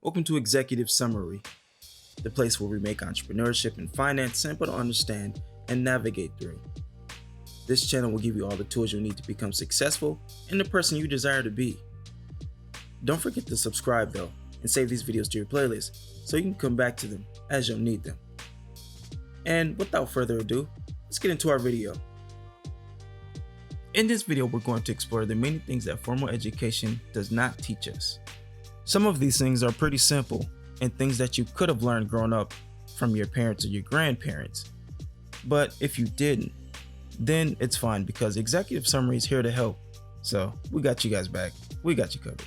Welcome to Executive Summary, the place where we make entrepreneurship and finance simple to understand and navigate through. This channel will give you all the tools you'll need to become successful and the person you desire to be. Don't forget to subscribe though, and save these videos to your playlist so you can come back to them as you'll need them. And without further ado, let's get into our video. In this video, we're going to explore the many things that formal education does not teach us. Some of these things are pretty simple and things that you could have learned growing up from your parents or your grandparents. But if you didn't, then it's fine because Executive Summary is here to help. So we got you guys back. We got you covered.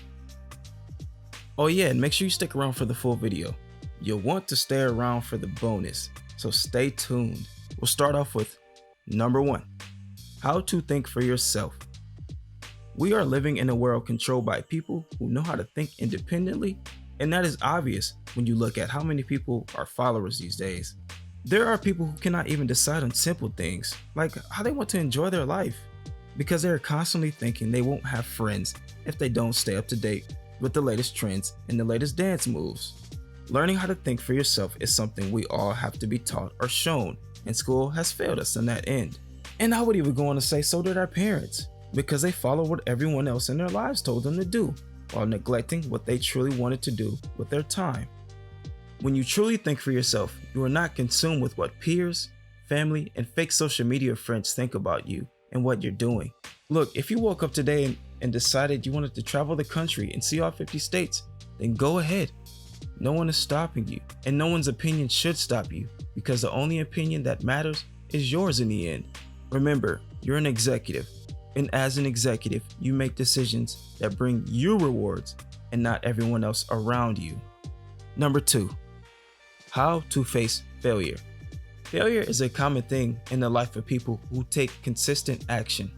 Oh yeah, and make sure you stick around for the full video. You'll want to stay around for the bonus, so stay tuned. We'll start off with number 1, how to think for yourself. We are living in a world controlled by people who know how to think independently, and that is obvious when you look at how many people are followers these days. There are people who cannot even decide on simple things, like how they want to enjoy their life, because they are constantly thinking they won't have friends if they don't stay up to date with the latest trends and the latest dance moves. Learning how to think for yourself is something we all have to be taught or shown, and school has failed us in that end. And I would even go on to say so did our parents, because they followed what everyone else in their lives told them to do, while neglecting what they truly wanted to do with their time. When you truly think for yourself, you are not consumed with what peers, family, and fake social media friends think about you and what you're doing. Look, if you woke up today and decided you wanted to travel the country and see all 50 states, then go ahead. No one is stopping you, and no one's opinion should stop you, because the only opinion that matters is yours in the end. Remember, you're an executive, and as an executive, you make decisions that bring you rewards and not everyone else around you. Number 2, how to face failure. Failure is a common thing in the life of people who take consistent action.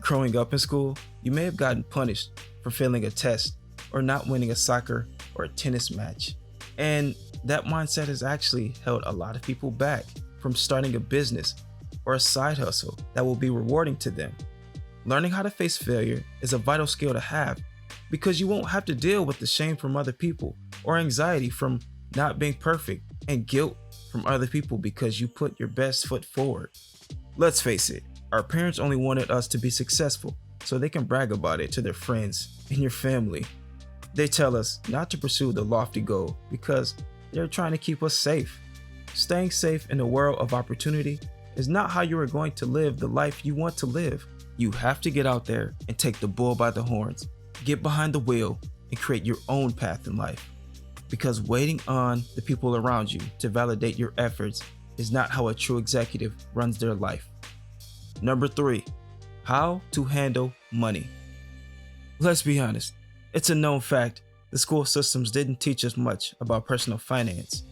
Growing up in school, you may have gotten punished for failing a test or not winning a soccer or a tennis match. And that mindset has actually held a lot of people back from starting a business or a side hustle that will be rewarding to them. Learning how to face failure is a vital skill to have, because you won't have to deal with the shame from other people or anxiety from not being perfect and guilt from other people because you put your best foot forward. Let's face it, our parents only wanted us to be successful so they can brag about it to their friends and your family. They tell us not to pursue the lofty goal because they're trying to keep us safe. Staying safe in a world of opportunity is not how you are going to live the life you want to live. You have to get out there and take the bull by the horns, get behind the wheel, and create your own path in life. Because waiting on the people around you to validate your efforts is not how a true executive runs their life. Number 3, how to handle money. Let's be honest, it's a known fact the school systems didn't teach us much about personal finance,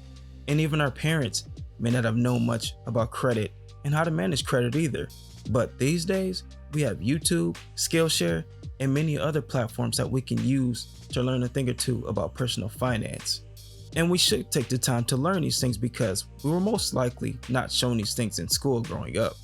and even our parents may not have known much about credit and how to manage credit either. But these days, we have YouTube, Skillshare, and many other platforms that we can use to learn a thing or two about personal finance. And we should take the time to learn these things because we were most likely not shown these things in school growing up.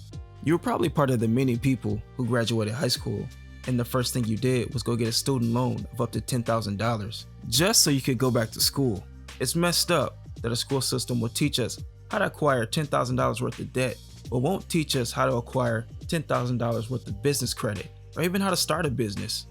You were probably part of the many people who graduated high school, and the first thing you did was go get a student loan of up to $10,000 just so you could go back to school. It's messed up that a school system will teach us how to acquire $10,000 worth of debt, but won't teach us how to acquire $10,000 worth of business credit, or even how to start a business.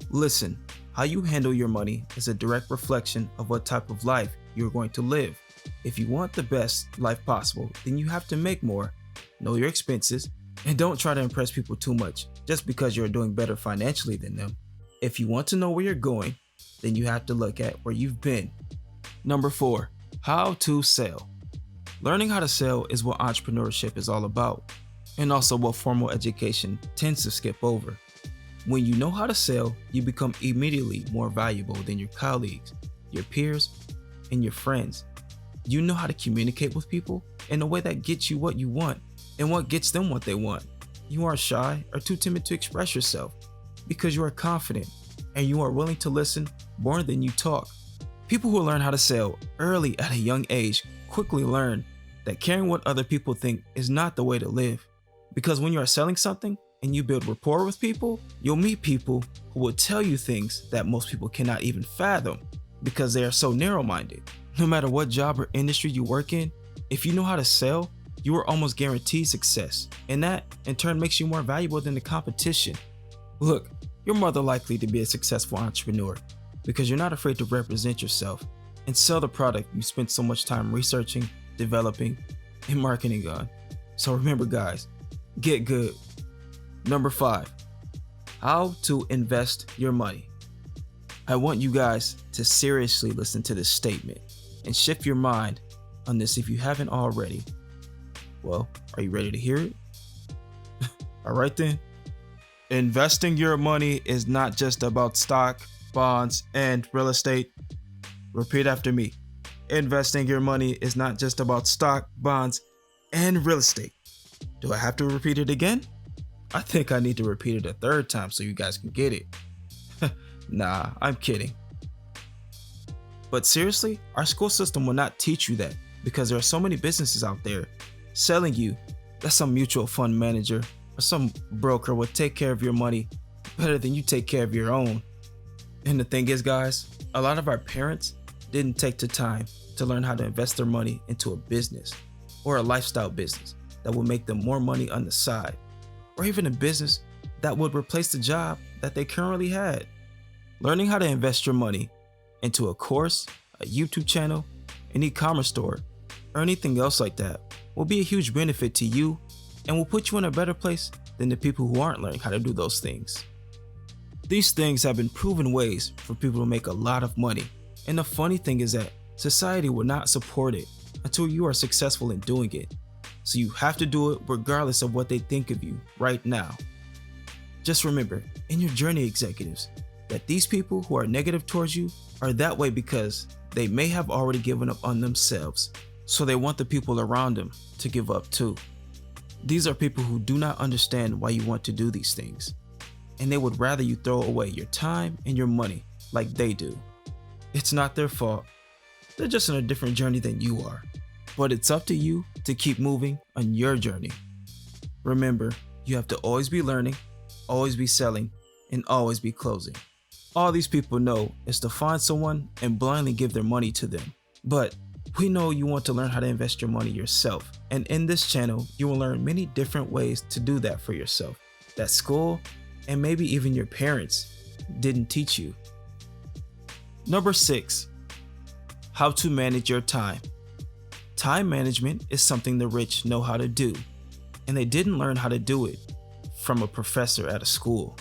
Listen, how you handle your money is a direct reflection of what type of life you're going to live. If you want the best life possible, then you have to make more, know your expenses, and don't try to impress people too much just because you're doing better financially than them. If you want to know where you're going, then you have to look at where you've been. Number 4, how to sell. Learning how to sell is what entrepreneurship is all about, and also what formal education tends to skip over. When you know how to sell, you become immediately more valuable than your colleagues, your peers, and your friends. You know how to communicate with people in a way that gets you what you want and what gets them what they want. You aren't shy or too timid to express yourself because you are confident and you are willing to listen more than you talk. People who learn how to sell early at a young age quickly learn that caring what other people think is not the way to live. Because when you are selling something and you build rapport with people, you'll meet people who will tell you things that most people cannot even fathom. because they are so narrow-minded. No matter what job or industry you work in, if you know how to sell, you are almost guaranteed success, and that in turn makes you more valuable than the competition. Look, you're more than likely to be a successful entrepreneur because you're not afraid to represent yourself and sell the product you spent so much time researching, developing, and marketing on. So remember guys, get good. Number 5, how to invest your money. I want you guys to seriously listen to this statement and shift your mind on this if you haven't already. Well, are you ready to hear it? All right then. Investing your money is not just about stock, bonds, and real estate. Repeat after me. Investing your money is not just about stock, bonds, and real estate. Do I have to repeat it again? I think I need to repeat it a third time so you guys can get it. Nah, I'm kidding. But seriously, our school system will not teach you that because there are so many businesses out there selling you that some mutual fund manager or some broker will take care of your money better than you take care of your own. And the thing is, guys, a lot of our parents didn't take the time to learn how to invest their money into a business or a lifestyle business that will make them more money on the side, or even a business that would replace the job that they currently had. Learning how to invest your money into a course, a YouTube channel, an e-commerce store, or anything else like that will be a huge benefit to you and will put you in a better place than the people who aren't learning how to do those things. These things have been proven ways for people to make a lot of money, and the funny thing is that society will not support it until you are successful in doing it. So you have to do it regardless of what they think of you right now. Just remember, in your journey, executives, that these people who are negative towards you are that way because they may have already given up on themselves, so they want the people around them to give up too. These are people who do not understand why you want to do these things, and they would rather you throw away your time and your money like they do. It's not their fault. They're just on a different journey than you are. But it's up to you to keep moving on your journey. Remember, you have to always be learning, always be selling, and always be closing. All these people know is to find someone and blindly give their money to them. But we know you want to learn how to invest your money yourself. And in this channel, you will learn many different ways to do that for yourself that school and maybe even your parents didn't teach you. Number 6, how to manage your time. Time management is something the rich know how to do, and they didn't learn how to do it from a professor at a school.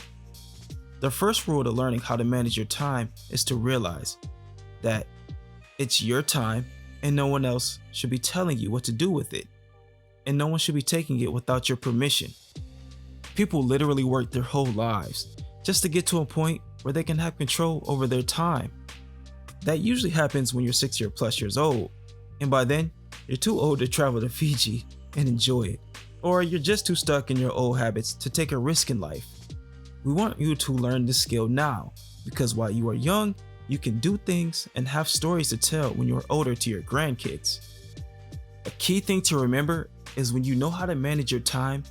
The first rule to learning how to manage your time is to realize that it's your time and no one else should be telling you what to do with it, and no one should be taking it without your permission. People literally work their whole lives just to get to a point where they can have control over their time. That usually happens when you're 60 or plus years old, and by then, you're too old to travel to Fiji and enjoy it, or you're just too stuck in your old habits to take a risk in life. We want you to learn this skill now, because while you are young, you can do things and have stories to tell when you're older to your grandkids. A key thing to remember is when you know how to manage your time,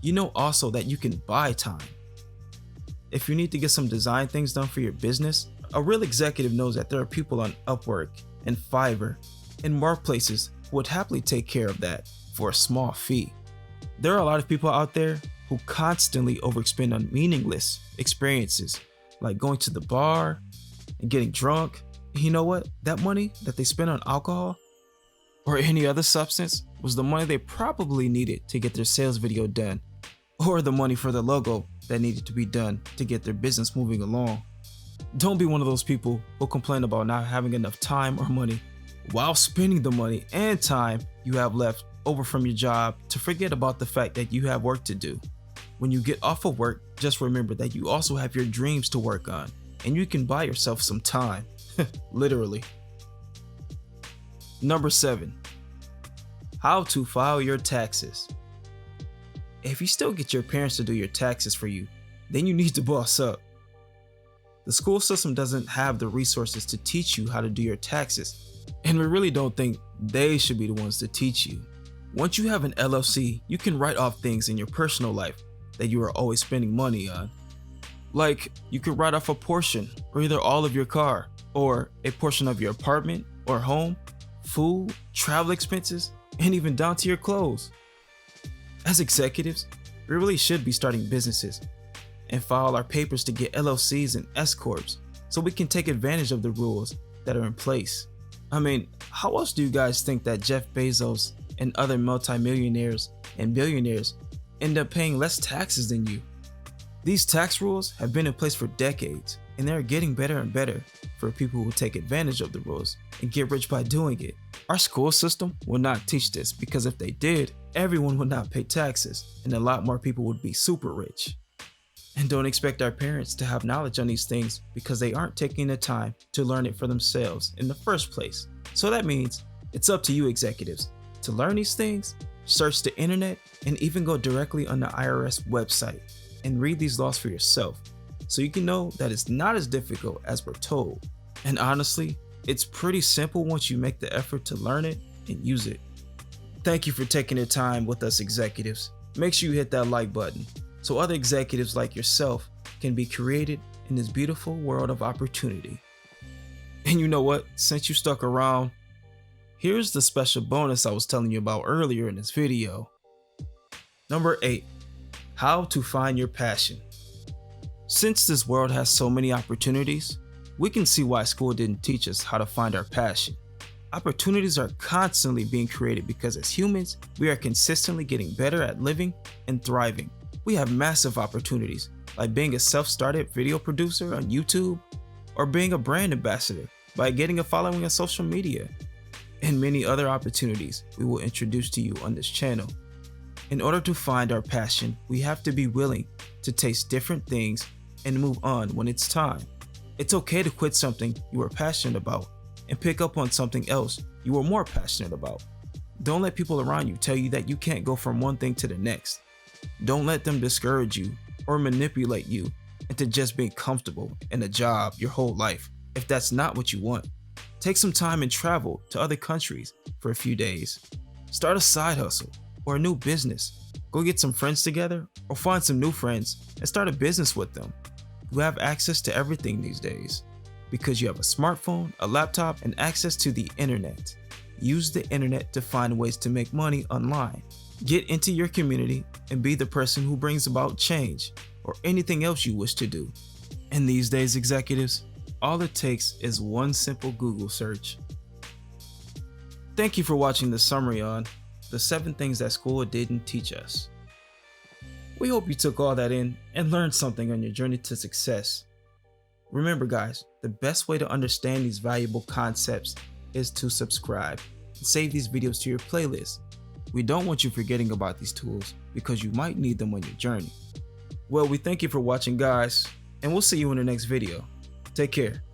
you know also that you can buy time. If you need to get some design things done for your business, a real executive knows that there are people on Upwork and Fiverr and more places who would happily take care of that for a small fee. There are a lot of people out there who constantly overspend on meaningless experiences like going to the bar and getting drunk. And you know what? That money that they spend on alcohol or any other substance was the money they probably needed to get their sales video done, or the money for the logo that needed to be done to get their business moving along. Don't be one of those people who complain about not having enough time or money while spending the money and time you have left over from your job to forget about the fact that you have work to do. When you get off of work, just remember that you also have your dreams to work on, and you can buy yourself some time, literally. Number 7, how to file your taxes. If you still get your parents to do your taxes for you, then you need to boss up. The school system doesn't have the resources to teach you how to do your taxes, and we really don't think they should be the ones to teach you. Once you have an LLC, you can write off things in your personal life that you are always spending money on. Like, you could write off a portion or either all of your car, or a portion of your apartment or home, food, travel expenses, and even down to your clothes. As executives, we really should be starting businesses and file our papers to get LLCs and S Corps so we can take advantage of the rules that are in place. I mean, how else do you guys think that Jeff Bezos and other multimillionaires and billionaires end up paying less taxes than you? These tax rules have been in place for decades, and they are getting better and better for people who take advantage of the rules and get rich by doing it. Our school system will not teach this, because if they did, everyone would not pay taxes and a lot more people would be super rich. And don't expect our parents to have knowledge on these things, because they aren't taking the time to learn it for themselves in the first place. So that means it's up to you executives to learn these things, search the internet, and even go directly on the IRS website and read these laws for yourself, so you can know that it's not as difficult as we're told. And honestly, it's pretty simple once you make the effort to learn it and use it. Thank you for taking the time with us executives. Make sure you hit that like button so other executives like yourself can be created in this beautiful world of opportunity. And you know what? Since you stuck around, here's the special bonus I was telling you about earlier in this video. Number 8. How to find your passion. Since this world has so many opportunities, we can see why school didn't teach us how to find our passion. Opportunities are constantly being created because as humans, we are consistently getting better at living and thriving. We have massive opportunities, like being a self-started video producer on YouTube, or being a brand ambassador by getting a following on social media, and many other opportunities we will introduce to you on this channel. In order to find our passion, we have to be willing to taste different things and move on when it's time. It's okay to quit something you are passionate about and pick up on something else you are more passionate about. Don't let people around you tell you that you can't go from one thing to the next. Don't let them discourage you or manipulate you into just being comfortable in a job your whole life if that's not what you want. Take some time and travel to other countries for a few days. Start a side hustle or a new business. Go get some friends together or find some new friends and start a business with them. You have access to everything these days because you have a smartphone, a laptop, and access to the internet. Use the internet to find ways to make money online. Get into your community and be the person who brings about change or anything else you wish to do. And these days, executives, all it takes is one simple Google search. Thank you for watching the summary on the 7 things that school didn't teach us. We hope you took all that in and learned something on your journey to success. Remember guys, the best way to understand these valuable concepts is to subscribe and save these videos to your playlist. We don't want you forgetting about these tools because you might need them on your journey. Well, we thank you for watching guys, and we'll see you in the next video. Take care.